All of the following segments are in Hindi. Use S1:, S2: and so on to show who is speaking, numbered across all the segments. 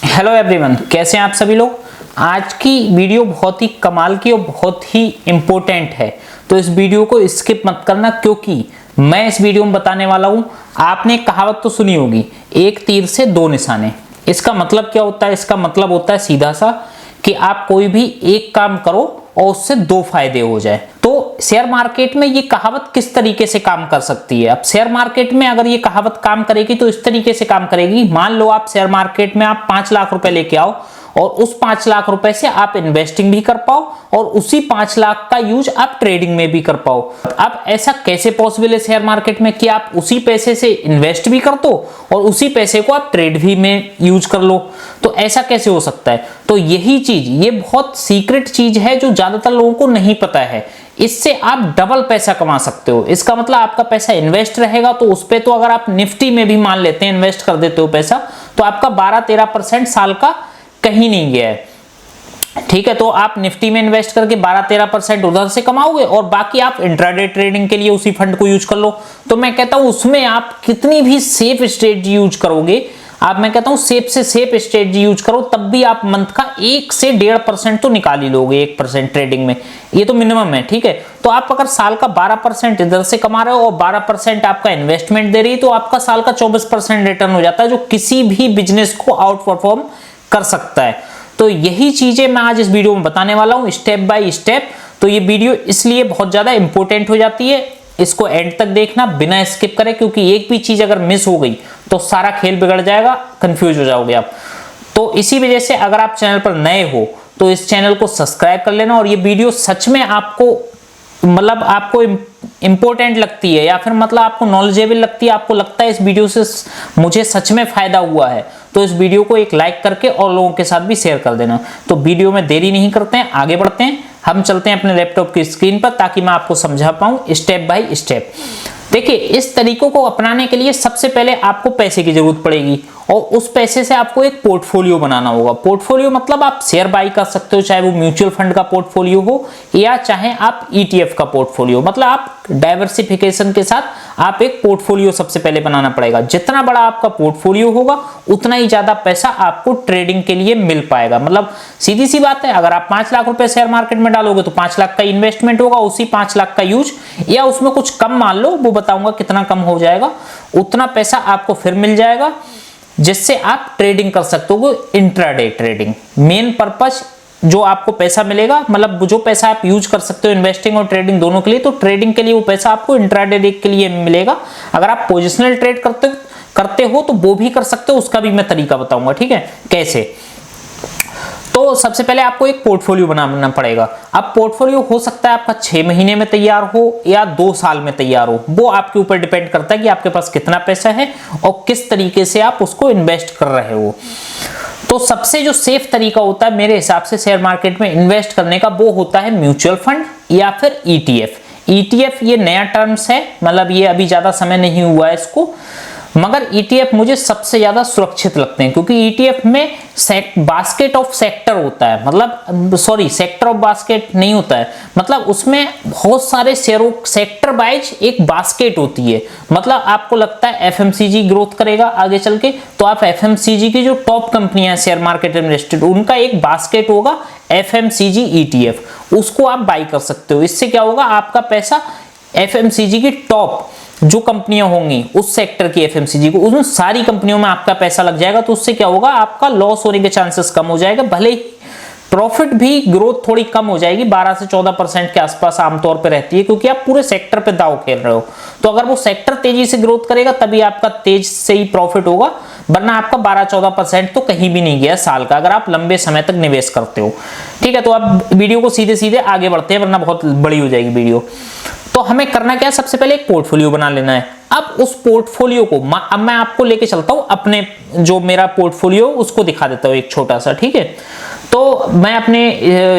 S1: हेलो एवरीवन, कैसे हैं आप सभी लोग। आज की वीडियो बहुत ही कमाल की और बहुत ही इम्पोर्टेंट है, तो इस वीडियो को स्किप मत करना, क्योंकि मैं इस वीडियो में बताने वाला हूं। आपने एक कहावत तो सुनी होगी, एक तीर से दो निशाने। इसका मतलब क्या होता है? इसका मतलब होता है सीधा सा कि आप कोई भी एक काम करो और उससे दो फायदे हो जाए। तो शेयर मार्केट में ये कहावत किस तरीके से काम कर सकती है? अब शेयर मार्केट में अगर ये कहावत काम करेगी तो इस तरीके से काम करेगी। मान लो आप शेयर मार्केट में आप 5 लाख रुपए लेके आओ और उस 5 लाख रुपए से आप इन्वेस्टिंग भी कर पाओ और उसी 5 लाख का यूज आप ट्रेडिंग में भी कर पाओ। अब ऐसा कैसे पॉसिबल है शेयर मार्केट में कि आप उसी पैसे से इन्वेस्ट भी कर दो और उसी पैसे को आप ट्रेड भी में यूज कर लो? तो ऐसा कैसे हो सकता है? तो यही चीज, ये बहुत सीक्रेट चीज है जो ज्यादातर लोगों को नहीं पता है। इससे आप डबल पैसा कमा सकते हो। इसका मतलब आपका पैसा इन्वेस्ट रहेगा तो उस पे तो अगर आप निफ्टी में भी मान लेते हैं इन्वेस्ट कर देते हो पैसा, तो आपका 12-13% साल का कहीं नहीं गया है। ठीक है, तो आप निफ्टी में इन्वेस्ट करके 12-13% उधर से कमाओगे और बाकी आप इंट्राडे ट्रेडिंग के लिए उसी फंड को यूज कर लो। तो मैं कहता हूं उसमें आप कितनी भी सेफ स्ट्रेटजी यूज करोगे, मैं कहता हूं सेफ से सेफ स्ट्रेटजी यूज करो, तब भी आप मंथ का 1 से 1.5% तो निकाल ही लोगे 1% ट्रेडिंग में। ये तो मिनिमम है। ठीक है, तो आप अगर साल का 12% इधर से कमा रहे हो और 12% आपका इन्वेस्टमेंट दे रही है, तो आपका साल का 24% रिटर्न हो जाता है, जो किसी भी बिजनेस को आउट परफॉर्म कर सकता है। तो यही चीजें मैं आज इस वीडियो में बताने वाला हूं, स्टेप बाय स्टेप। तो ये वीडियो इसलिए बहुत ज्यादा इंपॉर्टेंट हो जाती है, इसको एंड तक देखना बिना स्किप करे, क्योंकि एक भी चीज अगर मिस हो गई तो सारा खेल बिगड़ जाएगा, कंफ्यूज हो जाओगे आप। तो इसी वजह से अगर आप चैनल पर नए हो तो इस चैनल को सब्सक्राइब कर लेना। और ये वीडियो सच में आपको आपको इंपॉर्टेंट लगती है या फिर आपको नॉलेजेबल लगती है, आपको लगता है इस वीडियो से मुझे सच में फायदा हुआ है, तो इस वीडियो को एक लाइक करके और लोगों के साथ भी शेयर कर देना। तो वीडियो में देरी नहीं करते हैं, आगे बढ़ते हैं। हम चलते हैं अपने लैपटॉप की स्क्रीन पर ताकि मैं आपको समझा पाऊं स्टेप बाय स्टेप। देखिए, इस तरीकों को अपनाने के लिए सबसे पहले आपको पैसे की जरूरत पड़ेगी और उस पैसे से आपको एक पोर्टफोलियो बनाना होगा। पोर्टफोलियो मतलब आप शेयर बाई कर सकते हो, चाहे वो म्यूचुअल फंड का पोर्टफोलियो हो या चाहे आप ETF का पोर्टफोलियो। मतलब आप डाइवर्सिफिकेशन के साथ आप एक पोर्टफोलियो सबसे पहले बनाना पड़ेगा। जितना बड़ा आपका पोर्टफोलियो होगा उतना ही ज्यादा पैसा आपको ट्रेडिंग के लिए मिल पाएगा। मतलब सीधी सी बात है, अगर आप 5 लाख रुपए शेयर मार्केट में डालोगे तो 5 लाख का इन्वेस्टमेंट होगा, उसी 5 लाख का यूज या उसमें कुछ कम मान लो, वो बताऊंगा कितना कम हो जाएगा, उतना पैसा आपको फिर मिल जाएगा, जिससे आप ट्रेडिंग कर सकते हो। इंट्राडे ट्रेडिंग मेन पर्पस जो आपको पैसा मिलेगा, मतलब जो पैसा आप यूज कर सकते हो इन्वेस्टिंग और ट्रेडिंग दोनों के लिए, तो ट्रेडिंग के लिए वो पैसा आपको इंट्राडे के लिए मिलेगा। अगर आप पोजिशनल ट्रेड करते हो तो वो भी कर सकते हो, उसका भी मैं तरीका बताऊंगा। ठीक है, कैसे। तो सबसे पहले आपको एक पोर्टफोलियो बनाना पड़ेगा। अब पोर्टफोलियो हो सकता है आपका 6 महीने में तैयार हो या 2 साल में तैयार हो, वो आपके ऊपर डिपेंड करता है कि आपके पास कितना पैसा है और किस तरीके से आप उसको इन्वेस्ट कर रहे हो। तो सबसे जो सेफ तरीका होता है मेरे हिसाब से शेयर मार्केट में इन्वेस्ट करने का, वो होता है म्यूचुअल फंड या फिर ETF। ETF ये नया टर्म्स है, मतलब ये अभी ज्यादा समय नहीं हुआ है इसको, मगर ETF मुझे सबसे ज्यादा सुरक्षित लगते हैं, क्योंकि ETF में बास्केट ऑफ सेक्टर होता है, मतलब सेक्टर ऑफ बास्केट नहीं होता है, मतलब उसमें बहुत सारे शेयरों सेक्टर वाइज एक बास्केट होती है। मतलब आपको लगता है FMCG ग्रोथ करेगा आगे चल के, तो आप FMCG की जो टॉप कंपनियां शेयर मार्केट में लिस्टेड, उनका एक बास्केट होगा FMCG ETF, उसको आप बाई कर सकते हो। इससे क्या होगा, आपका पैसा FMCG की टॉप जो कंपनियां होंगी उस सेक्टर की FMCG को, उन सारी कंपनियों में आपका पैसा लग जाएगा। तो उससे क्या होगा, आपका लॉस होने के चांसेस कम हो जाएगा, भले ही प्रॉफिट भी ग्रोथ थोड़ी कम हो जाएगी, 12 से 14% के आसपास आमतौर पे रहती है, क्योंकि आप पूरे सेक्टर पे दांव खेल रहे हो। तो अगर वो सेक्टर तेजी से ग्रोथ करेगा तभी आपका तेज से ही प्रॉफिट होगा, वरना आपका 12-14% तो कहीं भी नहीं गया साल का, अगर आप लंबे समय तक निवेश करते हो। ठीक है, तो अब वीडियो को सीधे सीधे आगे बढ़ते हैं, वरना बहुत बड़ी हो जाएगी वीडियो। तो हमें करना क्या है, सबसे पहले एक पोर्टफोलियो बना लेना है। अब उस पोर्टफोलियो को अब मैं आपको लेके चलता हूं अपने, जो मेरा पोर्टफोलियो उसको दिखा देता हूं एक छोटा सा। ठीक है, तो मैं अपने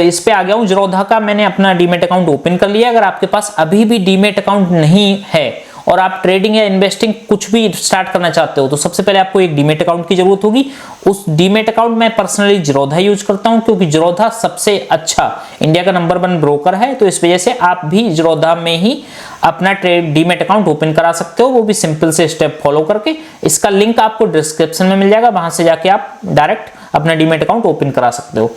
S1: इस पे आ गया हूं, ज़ीरोधा का मैंने अपना डीमेट अकाउंट ओपन कर लिया। अगर आपके पास अभी भी डीमेट अकाउंट नहीं है और आप ट्रेडिंग या इन्वेस्टिंग कुछ भी स्टार्ट करना चाहते हो, तो सबसे पहले आपको एक डीमेट अकाउंट की जरूरत होगी। उस डीमेट अकाउंट मैं पर्सनली ज़ीरोधा यूज करता हूं, क्योंकि ज़ीरोधा सबसे अच्छा इंडिया का नंबर 1 ब्रोकर है। तो इस वजह से आप भी ज़ीरोधा में ही अपना डीमेट अकाउंट ओपन करा सकते हो, वो भी सिंपल से स्टेप फॉलो करके। इसका लिंक आपको डिस्क्रिप्शन में मिल जाएगा, वहां से जाके आप डायरेक्ट अपना डीमैट अकाउंट ओपन करा सकते हो।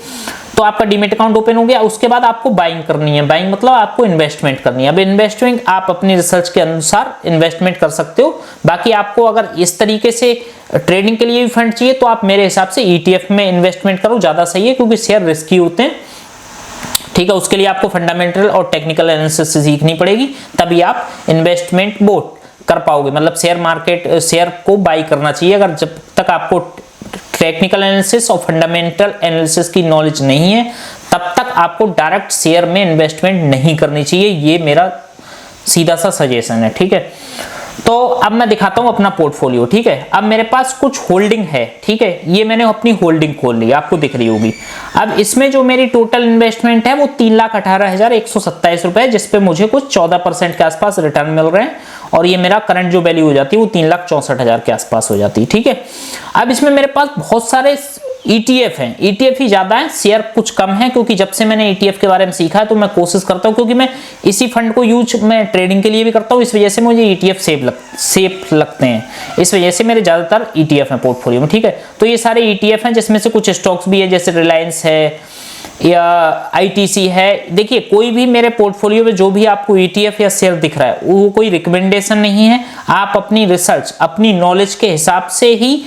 S1: तो आपका डीमैट अकाउंट ओपन हो गया, उसके बाद आपको बाइंग करनी है। बाइंग मतलब आपको इन्वेस्टमेंट करनी है। अब इन्वेस्टमेंट आप अपनी रिसर्च के अनुसार इन्वेस्टमेंट कर सकते हो। बाकी आपको अगर इस तरीके से ट्रेडिंग के लिए भी फंड चाहिए तो आप मेरे हिसाब से ETF में इन्वेस्टमेंट करो, ज्यादा सही है, क्योंकि शेयर रिस्की होते हैं। ठीक है, उसके लिए आपको फंडामेंटल और टेक्निकल एनालिसिस सीखनी पड़ेगी, तभी आप इन्वेस्टमेंट बोट कर पाओगे। मतलब शेयर को बाई करना चाहिए। अगर जब तक आपको टेक्निकल एनालिसिस और फंडामेंटल एनालिसिस की नॉलेज नहीं है, तब तक आपको डायरेक्ट शेयर में इन्वेस्टमेंट नहीं करनी चाहिए। ये मेरा सीधा सा सजेशन है। ठीक है, तो अब मैं दिखाता हूं अपना पोर्टफोलियो। ठीक है, अब मेरे पास कुछ होल्डिंग है। ठीक है, ये मैंने अपनी होल्डिंग खोल ली, आपको दिख रही होगी। अब इसमें जो मेरी टोटल इन्वेस्टमेंट है वो 3,18,127 रुपए, जिसपे मुझे कुछ 14% के आसपास रिटर्न मिल रहे हैं, और ये मेरा करंट जो वैल्यू हो जाती है वो 3,64,000 के आसपास हो जाती है। ठीक है, अब इसमें मेरे पास बहुत सारे ETF हैं। ETF ही ज्यादा है, शेयर कुछ कम है, क्योंकि जब से मैंने ETF के बारे में सीखा है तो मैं कोशिश करता हूं, क्योंकि मैं इसी फंड को यूज मैं ट्रेडिंग के लिए भी करता हूं, इस वजह से मुझे ETF सेफ लगते हैं। इस वजह से मेरे ज्यादातर ETF हैं पोर्टफोलियो में। ठीक है, तो ये सारे ETF हैं, जिसमें से कुछ स्टॉक्स भी है, जैसे रिलायंस है या ITC है। देखिए, कोई भी मेरे पोर्टफोलियो में जो भी आपको ETF या शेयर दिख रहा है वो कोई रिकमेंडेशन नहीं है। आप अपनी रिसर्च, अपनी नॉलेज के हिसाब से ही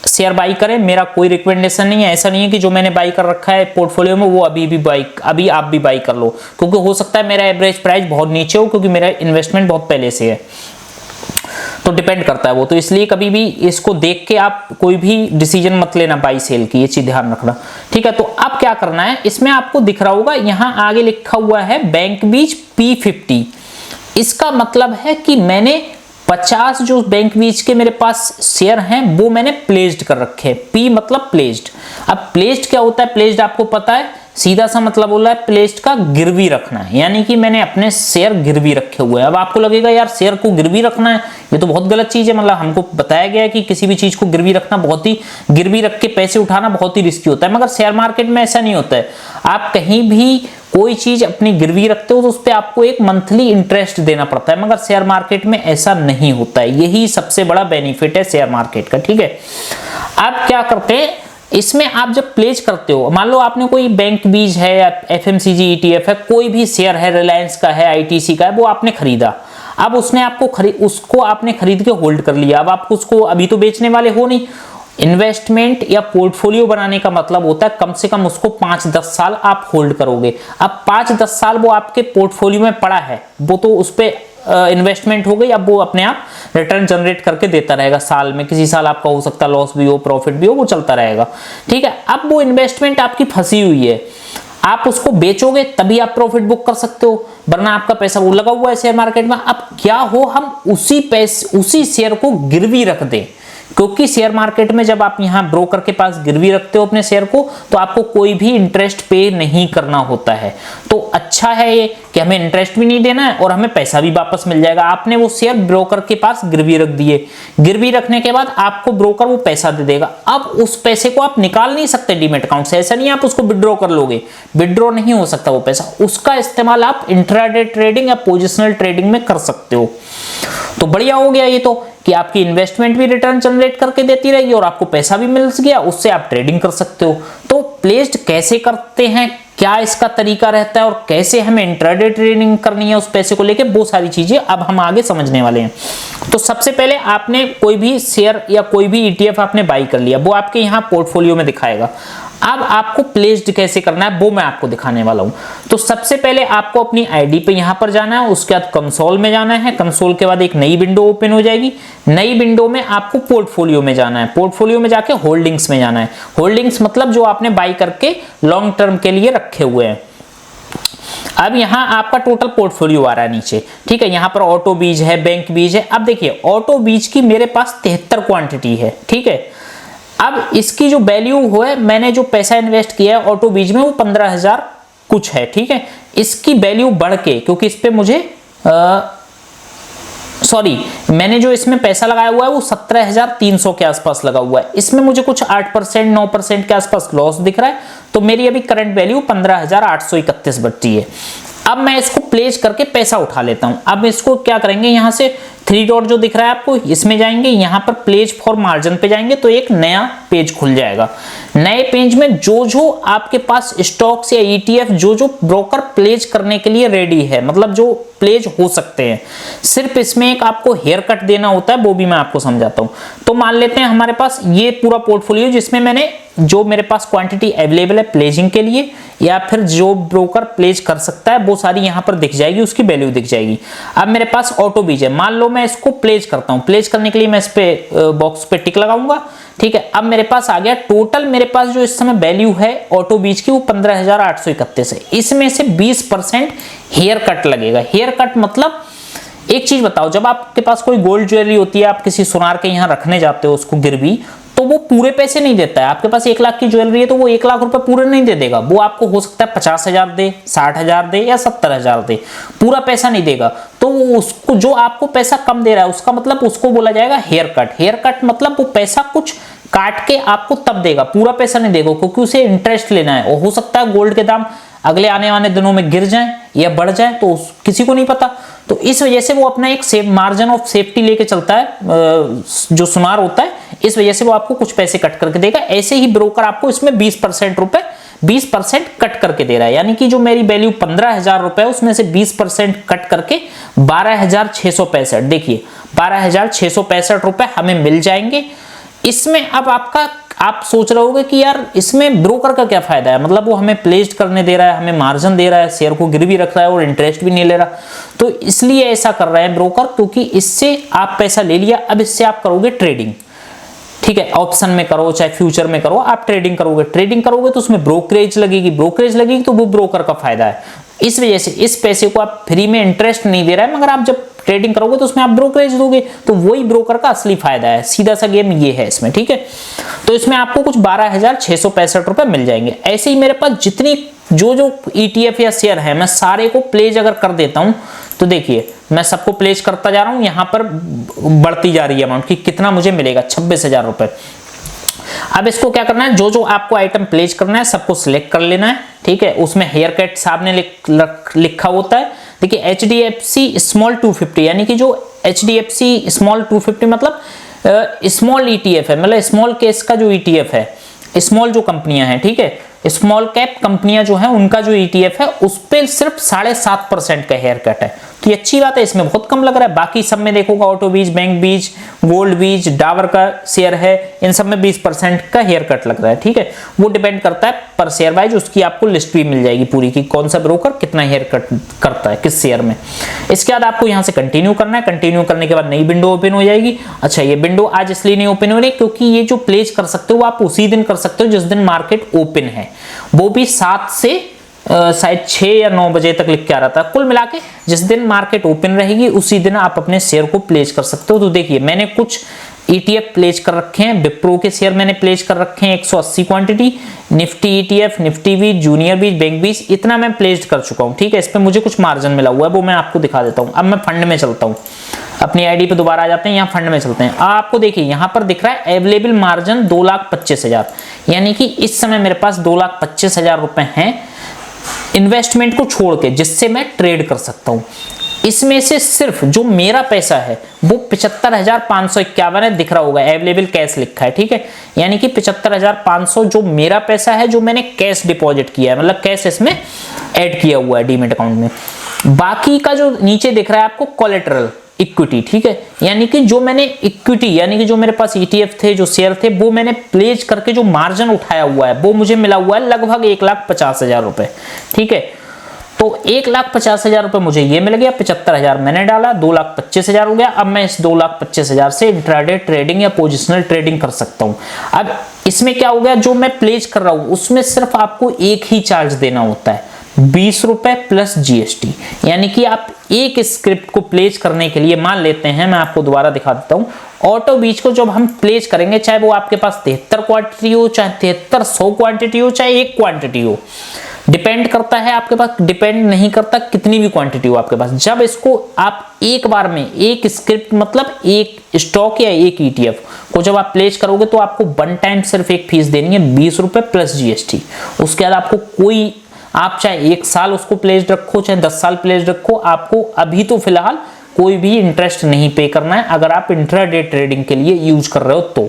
S1: शेयर बाई करें। मेरा कोई रिकमेंडेशन नहीं है। ऐसा नहीं है कि जो मैंने बाई कर रखा है पोर्टफोलियो में वो अभी आप भी बाई कर लो, क्योंकि हो सकता है मेरा एवरेज प्राइस बहुत नीचे हो, क्योंकि मेरा इन्वेस्टमेंट बहुत पहले से है। तो डिपेंड करता है वो, तो इसलिए कभी भी इसको देख के आप कोई भी डिसीजन मत लेना बाई सेल की, ये चीज ध्यान रखना। ठीक है, तो अब क्या करना है, इसमें आपको दिख रहा होगा यहां आगे लिखा हुआ है बैंक बीज P50। इसका मतलब है कि मैंने 50 जो बैंक बीज के मेरे पास शेयर हैं वो मैंने प्लेस्ड कर रखे हैं। P मतलब प्लेस्ड। अब प्लेस्ड क्या होता है? प्लेस्ड आपको पता है, सीधा सा मतलब बोला है प्लेस्ड का गिरवी रखना है, यानी कि मैंने अपने शेयर गिरवी रखे हुए हैं। अब आपको लगेगा यार शेयर को गिरवी रखना है, ये तो बहुत गलत चीज है। मतलब हमको बताया गया है कि किसी भी चीज को गिरवी रखना बहुत ही, गिरवी रख के पैसे उठाना बहुत ही रिस्की होता है, मगर शेयर मार्केट में ऐसा नहीं होता है। आप कहीं भी कोई चीज अपनी गिरवी रखते हो तो उस पर आपको एक मंथली इंटरेस्ट देना पड़ता है, मगर शेयर मार्केट में ऐसा नहीं होता है। यही सबसे बड़ा बेनिफिट है शेयर मार्केट का। ठीक है, आप क्या करते हैं, इसमें आप जब प्लेज करते हो, मान लो आपने कोई बैंक बीज है या FMCG ETF है, कोई भी शेयर है, रिलायंस का है, ITC का है, वो आपने खरीदा। अब उसको आपने खरीद के होल्ड कर लिया। अब आप उसको अभी तो बेचने वाले हो नहीं। इन्वेस्टमेंट या पोर्टफोलियो बनाने का मतलब होता है कम से कम उसको 5-10 साल आप होल्ड करोगे। अब 5-10 साल वो आपके पोर्टफोलियो में पड़ा है, वो तो उस पर इन्वेस्टमेंट हो गई। अब वो अपने आप रिटर्न जनरेट करके देता रहेगा साल में। किसी साल आपका हो सकता है लॉस भी हो, प्रॉफिट भी हो, वो चलता रहेगा। ठीक है, अब वो इन्वेस्टमेंट आपकी फंसी हुई है, आप उसको बेचोगे तभी आप प्रॉफिट बुक कर सकते हो, वरना आपका पैसा वो लगा हुआ है शेयर मार्केट में। अब क्या हो, हम उसी शेयर को गिरवी रख दें, क्योंकि शेयर मार्केट में जब आप यहां ब्रोकर के पास गिरवी रखते हो अपने शेयर को, तो आपको कोई भी इंटरेस्ट पे नहीं करना होता है। तो अच्छा है ये कि हमें इंटरेस्ट भी नहीं देना है और हमें पैसा भी वापस मिल जाएगा। आपने वो शेयर ब्रोकर के पास गिरवी रख दिए, गिरवी रखने के बाद आपको ब्रोकर वो पैसा दे देगा। अब उस पैसे को आप निकाल नहीं सकते डीमैट अकाउंट से, ऐसा नहीं आप उसको विड्रॉ कर लोगे, विड्रॉ नहीं हो सकता वो पैसा। उसका इस्तेमाल आप इंट्राडे ट्रेडिंग या पोजिशनल ट्रेडिंग में कर सकते हो। तो बढ़िया हो गया ये तो, कि आपकी इन्वेस्टमेंट भी रिटर्न जनरेट करके देती रहेगी और आपको पैसा भी मिल गया, उससे आप ट्रेडिंग कर सकते हो। तो प्लेस्ड कैसे करते हैं, क्या इसका तरीका रहता है और कैसे हमें इंट्राडे ट्रेडिंग करनी है उस पैसे को लेके, वो सारी चीजें अब हम आगे समझने वाले हैं। तो सबसे पहले आपने कोई भी शेयर या कोई भी ETF आपने बाई कर लिया, वो आपके यहाँ पोर्टफोलियो में दिखाएगा। अब आपको प्लेस्ड कैसे करना है वो मैं आपको दिखाने वाला हूं। तो सबसे पहले आपको अपनी आईडी पे यहां पर जाना है, उसके बाद कंसोल में जाना है। कंसोल के बाद एक नई विंडो ओपन हो जाएगी। नई विंडो में आपको पोर्टफोलियो में जाना है। पोर्टफोलियो में जाके होल्डिंग्स में जाना है। होल्डिंग्स मतलब जो आपने बाई करके लॉन्ग टर्म के लिए रखे हुए हैं। अब यहां आपका टोटल पोर्टफोलियो आ रहा है नीचे। ठीक है, यहां पर ऑटो बीज है, बैंक बीज है। अब देखिए ऑटो बीज की मेरे पास 73 क्वांटिटी है। ठीक है, अब इसकी जो वैल्यू है, मैंने जो पैसा इन्वेस्ट किया है ऑटो बीज में वो 15,000 कुछ है। ठीक है, इसकी वैल्यू बढ़ के, क्योंकि इस पे मुझे मैंने जो इसमें पैसा लगाया हुआ है वो 17,300 के आसपास लगा हुआ है। इसमें मुझे कुछ 8% 9% के आसपास लॉस दिख रहा है। तो मेरी अभी करंट वैल्यू 15,831 बचती है। अब मैं इसको प्लेस करके पैसा उठा लेता हूं। अब इसको क्या करेंगे, यहां से 3 डॉट जो दिख रहा है आपको, इसमें जाएंगे, यहां पर प्लेस फॉर मार्जिन पे जाएंगे तो एक नया पेज खुल जाएगा। नए पेज में जो आपके पास स्टॉक्स या ETF जो ब्रोकर प्लेस करने के लिए रेडी है, मतलब जो प्लेस हो सकते हैं, सिर्फ इसमें एक आपको हेयर कट देना होता है, वो भी मैं आपको समझाता हूं। तो मान लेते हैं हमारे पास ये पूरा पोर्टफोलियो जिसमें मैंने जो मेरे पास क्वांटिटी अवेलेबल है प्लेजिंग के लिए या फिर जो ब्रोकर प्लेस कर सकता है वो सारी यहां पर दिख जाएगी, उसकी वैल्यू दिख जाएगी। अब मेरे पास ऑटो बीज है, मान लो मैं इसको प्लेस करता हूं। प्लेस करने के लिए मैं इस पे बॉक्स पे टिक लगाऊंगा, ठीक है। अब मेरे पास आ गया टोटल, मेरे पास जो इस समय वैल्यू है ऑटो बीज की वो 15,831 है। इसमें से 20% हेयर कट लगेगा। हेयर कट मतलब एक चीज बताओ, जब आपके पास कोई गोल्ड ज्वेलरी होती है, आप किसी सुनार के यहाँ रखने जाते हो उसको गिरवी, तो वो पूरे पैसे नहीं देता है। आपके पास 1 लाख की ज्वेलरी है तो वो 1 लाख रुपए पूरे नहीं दे देगा, वो आपको हो सकता है 50,000 दे, 60,000 दे या 70,000 दे, पूरा पैसा नहीं देगा। तो उसको जो आपको पैसा कम दे रहा है उसका मतलब उसको बोला जाएगा हेयर कट। हेयर कट मतलब वो पैसा कुछ काट के आपको तब देगा, पूरा पैसा नहीं देगा, क्योंकि उसे इंटरेस्ट लेना है। और हो सकता है गोल्ड के दाम अगले आने वाले दिनों में गिर जाएं या बढ़ जाएं, तो किसी को नहीं पता। तो इस वजह से वो अपना एक मार्जिन ऑफ सेफ्टी लेके चलता है, जो सुनार होता है, इस वजह से वो आपको कुछ पैसे कट करके देगा। ऐसे ही ब्रोकर आपको इसमें 20% कट करके दे रहा है, यानी कि जो मेरी वैल्यू 15,000 रुपए, उसमें से 20% कट करके 12,665, देखिए 12,665 रुपए हमें मिल जाएंगे। इसमें अब आप सोच रहे होगे कि यार इसमें ब्रोकर का क्या फायदा है, मतलब वो हमें प्लेस्ड करने दे रहा है, हमें मार्जिन दे रहा है, शेयर को गिरवी रख रहा है और इंटरेस्ट भी नहीं ले रहा। तो इसलिए ऐसा कर रहे हैं ब्रोकर, क्योंकि इससे आप पैसा ले लिया, अब इससे आप करोगे ट्रेडिंग, ठीक है। ऑप्शन में करो चाहे फ्यूचर में करो, आप ट्रेडिंग करोगे तो उसमें ब्रोकरेज लगेगी, तो वो ब्रोकर का फायदा है। इस वजह से इस पैसे को आप फ्री में इंटरेस्ट नहीं दे रहा है, मगर आप जब ट्रेडिंग करोगे तो उसमें आप ब्रोकरेज दोगे, तो वही ब्रोकर का असली फायदा है। सीधा सा गेम ये है इसमें, ठीक है। तो इसमें आपको कुछ 12,665 रुपए मिल जाएंगे। ऐसे ही मेरे पास जितनी जो ETF या शेयर है, मैं सारे को प्लेज अगर कर देता हूं तो देखिए मैं सबको प्लेस करता जा रहा हूं, यहां पर बढ़ती जा रही है अमाउंट कि कितना मुझे मिलेगा, 26,000 रुपए। अब इसको क्या करना है, जो आपको आइटम प्लेस करना है सबको सिलेक्ट कर लेना है, ठीक है। उसमें हेयर कट सामने लिखा होता है, देखिए HDFC स्मॉल 250, यानी कि जो HDFC स्मॉल 250 मतलब स्मॉल ETF है, मतलब स्मॉल केस का जो ETF है, स्मॉल जो कंपनियां हैं, ठीक है, स्मॉल कैप कंपनियां जो है उनका जो ETF है उस पे सिर्फ 7.5% का हेयर कट है। तो ये अच्छी बात है, इसमें बहुत कम लग रहा है। बाकी सब में देखोगा ऑटो बीज, बैंक बीज, गोल्ड बीज, डाबर का शेयर है, इन सब में 20% का हेयर कट लग रहा है, ठीक है। वो डिपेंड करता है पर शेयर वाइज, उसकी आपको लिस्ट भी मिल जाएगी पूरी कि कौन सा ब्रोकर कितना हेयर कट करता है किस शेयर में। इसके बाद आपको यहाँ से कंटिन्यू करना है। कंटिन्यू करने के बाद नई विंडो ओपन हो जाएगी। अच्छा, ये विंडो आज इसलिए नहीं ओपन हो रही क्योंकि ये जो प्लेस कर सकते हो आप उसी दिन कर सकते हो जिस दिन मार्केट ओपन है, वो भी 7 से शायद 6 या 9 बजे तक लिख के आ रहा था। कुल मिला के जिस दिन मार्केट ओपन रहेगी उसी दिन आप अपने शेयर को प्लेस कर सकते हो। तो देखिए मैंने कुछ ETF प्लेस कर रखे हैं, विप्रो के शेयर मैंने प्लेस कर रखे हैं 180 क्वांटिटी, निफ्टी ETF, निफ्टी बीज, जूनियर बीज, बैंक बीज, इतना मैं प्लेस कर चुका हूं, ठीक है। इस पे मुझे कुछ मार्जिन मिला हुआ है, वो मैं आपको दिखा देता हूं। अब मैं फंड में चलता हूं, अपनी आईडी पे दोबारा आ जाते हैं, यहाँ फंड में चलते हैं। आपको देखिए यहाँ पर दिख रहा है अवेलेबल मार्जिन 2,25,000, यानी कि इस समय मेरे पास 2,25,000 रुपए हैं इन्वेस्टमेंट को छोड़ के, जिससे मैं ट्रेड कर सकता हूं। इसमें से सिर्फ जो मेरा पैसा है वो 75,551 है, दिख रहा होगा अवेलेबल कैश लिखा है, ठीक है। यानी कि 75,500 जो मेरा पैसा है, जो मैंने कैश डिपॉजिट किया है, मतलब कैश इसमें ऐड किया हुआ है डीमैट अकाउंट में। बाकी का जो नीचे दिख रहा है आपको कोलेटरल इक्विटी, ठीक है, यानी कि जो मैंने इक्विटी, यानी कि जो मेरे पास ETF थे, जो शेयर थे, वो मैंने प्लेज करके जो मार्जिन उठाया हुआ है वो मुझे मिला हुआ है लगभग 1,50,000 रुपए, ठीक है। तो 1,50,000 रुपए मुझे ये मिल गया, 75,000 मैंने डाला, 2,25,000 हो गया। अब मैं इस 2,25,000 से इंट्राडे ट्रेडिंग या पोजिशनल ट्रेडिंग कर सकता हूं। अब इसमें क्या हो गया, जो मैं प्लेज कर रहा हूं उसमें सिर्फ आपको एक ही चार्ज देना होता है, 20 रुपए प्लस GST। यानी कि आप एक स्क्रिप्ट को प्लेस करने के लिए, मान लेते हैं मैं आपको दोबारा दिखा देता हूं, ऑटो बीज को जब हम प्लेस करेंगे, चाहे वो आपके पास 73 क्वांटिटी हो, चाहे 7300 क्वांटिटी हो, चाहे 1 क्वांटिटी हो, डिपेंड करता है आपके पास, डिपेंड नहीं करता कितनी भी क्वांटिटी हो आपके पास। जब इसको आप एक बार में एक स्क्रिप्ट मतलब एक स्टॉक या एक ETF को जब आप प्लेस करोगे तो आपको वन टाइम सिर्फ एक फीस देनी है 20 रुपए प्लस GST। उसके बाद आपको कोई आप चाहे 1 साल उसको प्लेस्ड रखो, चाहे 10 साल प्लेस्ड रखो, आपको अभी तो फिलहाल कोई भी इंटरेस्ट नहीं पे करना है अगर आप इंट्राडे ट्रेडिंग के लिए यूज कर रहे हो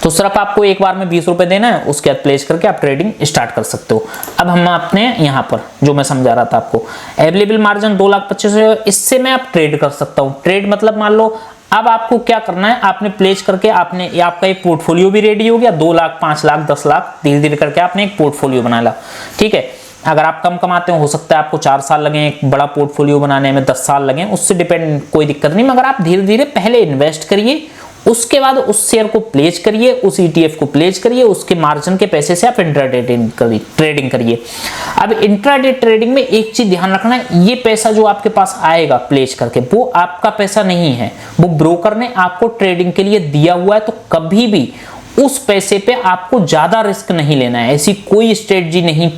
S1: तो सिर्फ आपको एक बार में 20 रुपए देना है, उसके बाद प्लेस करके आप ट्रेडिंग स्टार्ट कर सकते हो। अब हम अपने यहाँ पर जो मैं समझा रहा था आपको, अवेलेबल मार्जिन 2,25,000, इससे मैं आप ट्रेड कर सकता हूँ। ट्रेड मतलब मान लो अब आपको क्या करना है, आपने प्लेस करके आपने आपका एक पोर्टफोलियो भी रेडी हो गया, 2 लाख 5 लाख 10 लाख धीरे धीरे करके आपने एक पोर्टफोलियो बना ला। ठीक है, अगर आप कम कमाते हो सकता है आपको 4 साल लगे एक बड़ा पोर्टफोलियो बनाने में, 10 साल लगे, उससे डिपेंड कोई दिक्कत नहीं, मगर आप धीरे धीरे पहले इन्वेस्ट करिए, उसके बाद उस शेयर को प्लेस करिए, उस ETF को प्लेस करिए, उसके मार्जिन के पैसे से आप इंट्राडे ट्रेडिंग करिए। अब इंट्राडे ट्रेडिंग में एक चीज ध्यान रखना है, ये पैसा जो आपके पास आएगा प्लेस करके वो आपका पैसा नहीं है, वो ब्रोकर ने आपको ट्रेडिंग के लिए दिया हुआ है। तो कभी भी उस पैसे पे आपको ज्यादा रिस्क नहीं लेना है, ऐसी कोई स्ट्रेटजी नहीं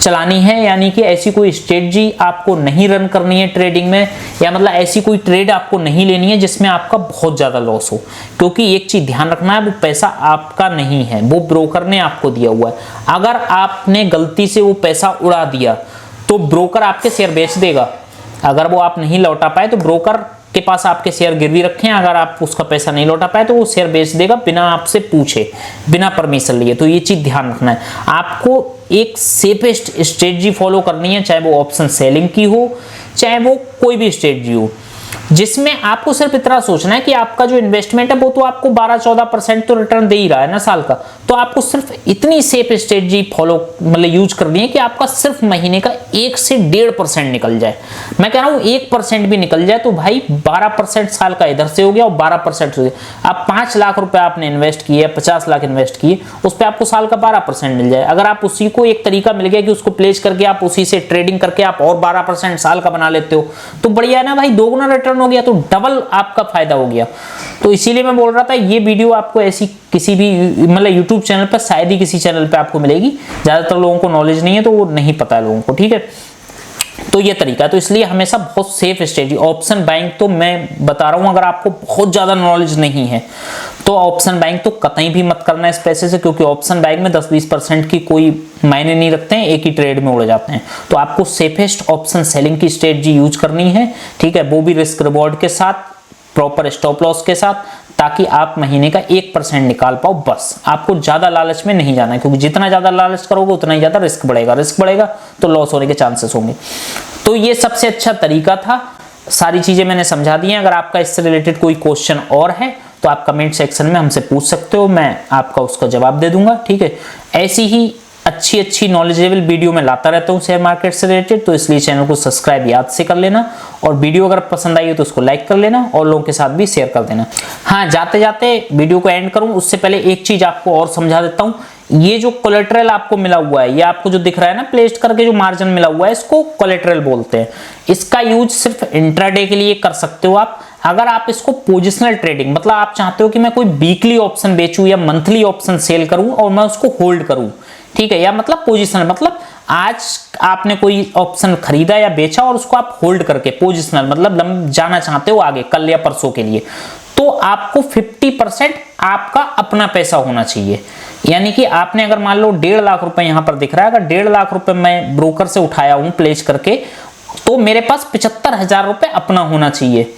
S1: चलानी है, यानी कि ऐसी कोई स्ट्रेटजी आपको नहीं रन करनी है ट्रेडिंग में, या मतलब ऐसी कोई ट्रेड आपको नहीं लेनी है जिसमें आपका बहुत ज्यादा लॉस हो। क्योंकि एक चीज ध्यान रखना है, वो पैसा आपका नहीं है, वो ब्रोकर ने आपको दिया हुआ है। अगर आपने गलती से वो पैसा उड़ा दिया तो ब्रोकर आपके शेयर बेच देगा। अगर वो आप नहीं लौटा पाए तो ब्रोकर के पास आपके शेयर गिरवी रखे हैं, अगर आप उसका पैसा नहीं लौटा पाए तो वो शेयर बेच देगा बिना आपसे पूछे, बिना परमिशन लिए। तो ये चीज ध्यान रखना है, आपको एक सेफेस्ट स्ट्रेटजी फॉलो करनी है, चाहे वो ऑप्शन सेलिंग की हो, चाहे वो कोई भी स्ट्रेटजी हो, जिसमें आपको सिर्फ इतना सोचना है कि आपका जो इन्वेस्टमेंट है वो तो आपको 12-14% तो रिटर्न दे ही रहा है ना साल का। तो आपको सिर्फ इतनी सेफ स्ट्रेटजी फॉलो मतलब यूज करनी है कि आपका सिर्फ महीने का 1 से 1.5% निकल जाए। मैं कह रहा हूं 1% भी निकल जाए तो भाई 12% साल का इधर से हो गया और 12% हो गया। आप 5 लाख रुपए आपने इन्वेस्ट किए, 50 लाख इन्वेस्ट किए, उस पर आपको साल का 12% मिल जाए। अगर आप उसी को एक तरीका मिल गया कि उसको प्लेस करके आप उसी से ट्रेडिंग करके आप और 12% साल का बना लेते हो तो बढ़िया है ना भाई, दोगुना रिटर्न हो गया, तो डबल आपका फायदा हो गया। तो इसीलिए मैं बोल रहा था ये वीडियो आपको ऐसी किसी भी मतलब YouTube चैनल पर, शायद ही किसी चैनल पे आपको मिलेगी, ज्यादातर लोगों को नॉलेज नहीं है तो वो नहीं पता है लोगों को। ठीक है, तो ये तरीका है। तो इसलिए हमेशा बहुत सेफ स्ट्रेटजी ऑप्शन बाइंग तो मैं बता रहा हूं, अगर आपको बहुत ज्यादा नॉलेज नहीं है तो ऑप्शन बाइंग तो कतई भी मत करना इस पैसे से, क्योंकि ऑप्शन बाइंग में 10-20% की कोई मायने नहीं रखते हैं, एक ही ट्रेड में उड़ जाते हैं। तो आपको सेफेस्ट ऑप्शन सेलिंग की स्ट्रेटजी यूज करनी है। ठीक है, वो भी रिस्क रिवॉर्ड के साथ, प्रॉपर स्टॉप लॉस के साथ, ताकि आप महीने का 1% निकाल पाओ। बस आपको ज्यादा लालच में नहीं जाना है, क्योंकि जितना ज्यादा लालच करोगे उतना ही ज्यादा रिस्क बढ़ेगा, रिस्क बढ़ेगा तो लॉस होने के चांसेस होंगे। तो ये सबसे अच्छा तरीका था, सारी चीजें मैंने समझा दी हैं। अगर आपका इससे रिलेटेड कोई क्वेश्चन और है तो आप कमेंट सेक्शन में हमसे पूछ सकते हो, मैं आपका उसका जवाब दे दूंगा। ठीक है, ऐसी ही अच्छी नॉलेजेबल वीडियो में लाता रहता हूँ शेयर मार्केट से रिलेटेड, तो इसलिए चैनल को सब्सक्राइब याद से कर लेना, और वीडियो अगर पसंद आई हो तो उसको लाइक कर लेना और लोगों के साथ भी शेयर कर देना। हाँ, जाते जाते वीडियो को एंड करूं उससे पहले एक चीज आपको और समझा देता हूं। ये जो कोलेटरल आपको मिला हुआ है, ये आपको जो दिख रहा है ना प्लेस्ड करके जो मार्जिन मिला हुआ है, इसको कोलेटरल बोलते हैं। इसका यूज सिर्फ इंट्राडे के लिए कर सकते हो आप। अगर आप इसको पोजिशनल ट्रेडिंग, मतलब आप चाहते हो कि मैं कोई वीकली ऑप्शन बेचूं या मंथली ऑप्शन सेल करूं और मैं उसको होल्ड करूं, ठीक है, या मतलब पोजिशनल मतलब आज आपने कोई ऑप्शन खरीदा या बेचा और उसको आप होल्ड करके पोजिशनल मतलब जाना चाहते हो आगे कल या परसों के लिए, तो आपको 50% आपका अपना पैसा होना चाहिए। यानी कि आपने अगर मान लो 1.5 लाख रुपए यहां पर दिख रहा है, अगर 1.5 लाख रुपए मैं ब्रोकर से उठाया हूं प्लेस करके, तो मेरे पास 75,000 रुपए अपना होना चाहिए।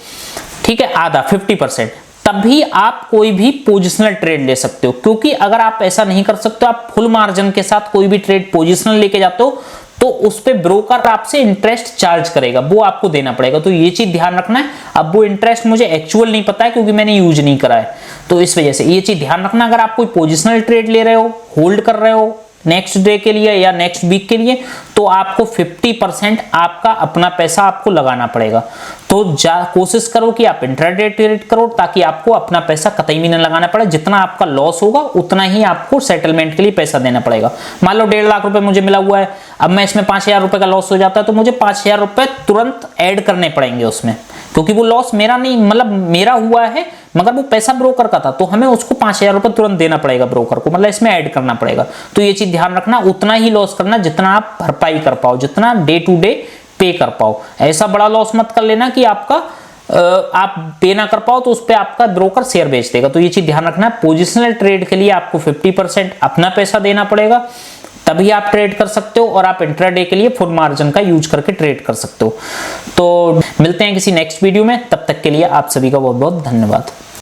S1: ठीक है, आधा 50%, तभी आप कोई भी पोजिशनल ट्रेड ले सकते हो। क्योंकि अगर आप ऐसा नहीं कर सकते, आप फुल मार्जिन के साथ कोई भी ट्रेड पोजिशनल लेके जाते हो तो उस पे ब्रोकर आपसे इंटरेस्ट चार्ज करेगा, वो आपको देना पड़ेगा। तो ये चीज ध्यान रखना है। अब वो इंटरेस्ट मुझे एक्चुअल नहीं पता है क्योंकि मैंने यूज नहीं करा है, तो इस वजह से ये चीज ध्यान रखना। अगर आप कोई पोजिशनल ट्रेड ले रहे हो, होल्ड कर रहे हो नेक्स्ट डे के लिए या नेक्स्ट वीक के लिए, तो आपको 50% आपका अपना पैसा आपको लगाना पड़ेगा। तो कोशिश करो कि आप इंट्राडे ट्रेड करो ताकि आपको अपना पैसा कतई भी न लगाना पड़े। जितना आपका लॉस होगा उतना ही आपको सेटलमेंट के लिए पैसा देना पड़ेगा। मान लो 1.5 लाख रुपए मुझे मिला हुआ है, अब मैं इसमें 5,000 रुपए का लॉस हो जाता है तो मुझे 5,000 रुपए तुरंत ऐड करने पड़ेंगे उसमें, क्योंकि वो लॉस मेरा नहीं, मतलब मेरा हुआ है मगर वो पैसा ब्रोकर का था, तो हमें उसको 5,000 रुपए तुरंत देना पड़ेगा ब्रोकर को, मतलब इसमें ऐड करना पड़ेगा। तो ये चीज ध्यान रखना, उतना ही लॉस करना जितना आप भरपाई कर पाओ, जितना डे टू डे पे कर पाओ। ऐसा बड़ा लॉस मत कर लेना कि आपका आप पे ना कर पाओ तो उस पे आपका ब्रोकर शेयर बेच देगा। तो ये चीज ध्यान रखना, पोजिशनल ट्रेड के लिए आपको 50% अपना पैसा देना पड़ेगा तभी आप ट्रेड कर सकते हो और आप इंट्राडे के लिए फुल मार्जिन का यूज करके ट्रेड कर सकते हो। तो मिलते हैं किसी नेक्स्ट वीडियो में, तब तक के लिए आप सभी का बहुत बहुत धन्यवाद।